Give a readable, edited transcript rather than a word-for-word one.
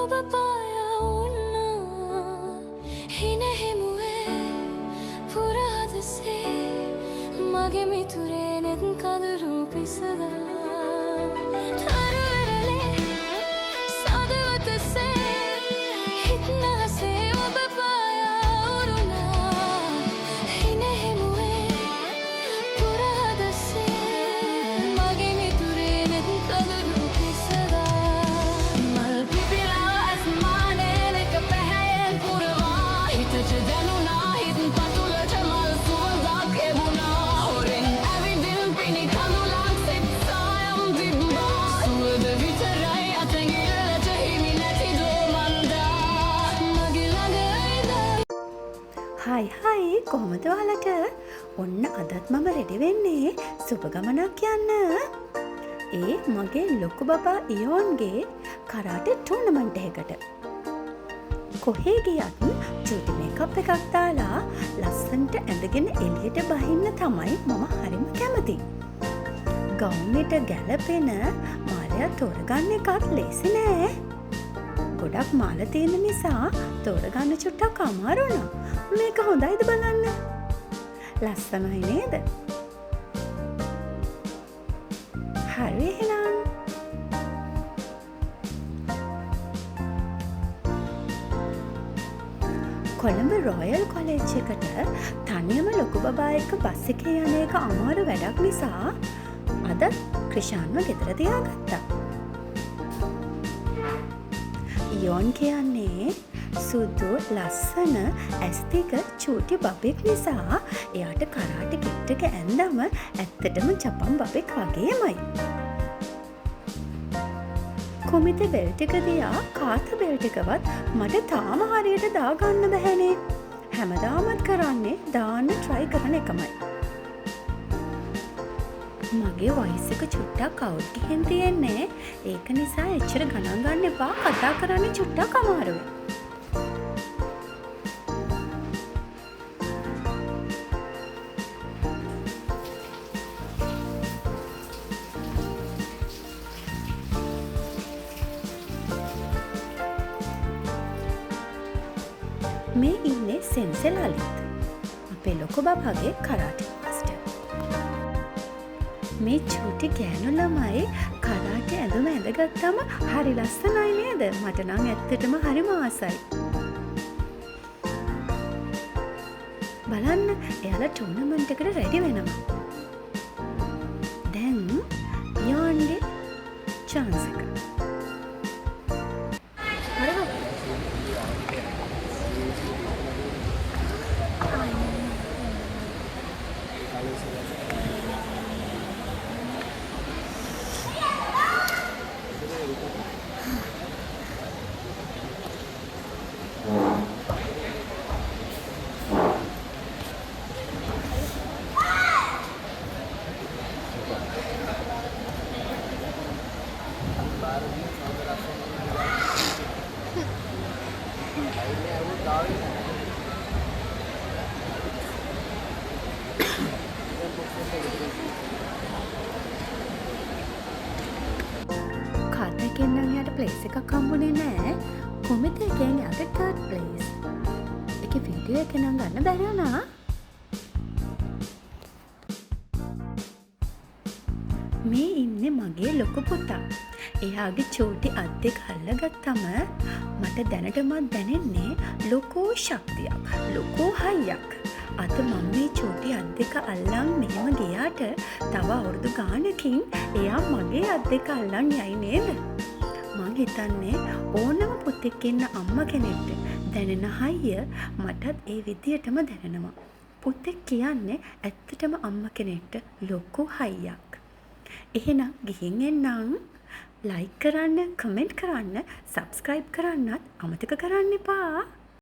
ඔබ පායා වුණා හිනෙහිමුවේ පුරහදසේ මගේ මිතුරේ නෙත් කඳුරු පිසදා හයි කොහොමද ඔයාලට? ඔන්න අදත් මම රෙඩි වෙන්නේ සුබ ගමනක් යන්න. ඒ මගේ ලොකු බබා ඉයෝන්ගේ කරාටේ ටූර්නමන්ට් එකකට. කොහේ ගියත් චූටි මේකප් එකක් දාලා ලස්සනට ඇඳගෙන එළියට බහින්න තමයි මම හරිම කැමති. ගවුම් එකට ගැලපෙන මාලයක් තෝරගන්න එකත් ලේසි නෑ. ගොඩක් මාල තියෙන නිසා තෝරගන්න චුට්ටක් අමාරු වුණා. මේක හොඳයිද බලන්න? ලස්සනයි නේද? හරි එහෙනම්. කොළඹ රොයල් කොලෙජ් එකට තනියම ලොකු බබා එක්ක බස් එකේ යන එක අමාරු වැඩක් නිසා අද ක්‍රිෂාන්ව ගෙදර තියාගත්තා. යෝන් කියන්නේ සුදු ලස්සන ඇස් දෙක චූටි බබෙක් නිසා එයාට කරාටි කිට් එක ඇන්දම ඇත්තටම ජපන් බබෙක් වගේමයි. කොමිත බෙල්ට් එක දිහා කාත බෙල්ට් එකවත් මට තාම හරියට දාගන්න බැහැනේ. හැමදාමත් කරන්නේ දාන්න try කරන එකමයි. මගේ වොයිස් එක චුට්ටක් අවුට් ගිහින් තියෙන්නේ. ඒක නිසා එච්චර ගණන් ගන්න එපා. කතා කරන්නේ චුට්ටක් අමාරුයි. මේ ඉන්නේ සෙන්සෙ ලලිත්. අපේ ලොකු බබාගේ කරාටි මාස්ටර්. මේ චූටි ගෑනු ළමයි කරාටි ඇඳුම ඇඳගත්තම හරි ලස්සනයි නේද? මට නම් ඇත්තටම හරිම ආසයි. බලන්න එයාලා ටූර්නමන්ට් එකට රෙඩි වෙනවා. දැන් යෝන්ගේ chance එක. කාතකෙන් නම් යාට ප්ලේස් එකක් හම්බුනේ නෑ. කොමිත එකෙන් යාට තර්ඩ් ප්ලේස්. ඒකේ වීඩියෝ එක නම් ගන්න බැරි වුණා. මේ ඉන්නේ මගේ ලොකු පුතා. එයාගේ චූටි අත් දෙක අල්ලගත්තම මට දැනටමත් දැනෙන්නේ ලොකෝ ශක්තියක්, ලොකෝ හයියක්. අද මම මේ චූටි අත් දෙක අල්ලන් මෙහෙම ගියාට තව අවුරුදු ගානකින් එයා මගේ අත් දෙක අල්ලන් යයි නේද? මං හිතන්නේ ඕනම පුතෙක් ඉන්න අම්මා කෙනෙක්ට දැනෙන හයිය මටත් ඒ විදියටම දැනෙනවා. පුතෙක් කියන්නේ ඇත්තටම අම්මා කෙනෙක්ට ලොකු හයියක්. එහෙනම් ගිහින් එන්නම්. ලයික් කරන්න, කමෙන්ට් කරන්න, සබ්ස්ක්‍රයිබ් කරන්නත් අමතක කරන්න එපා.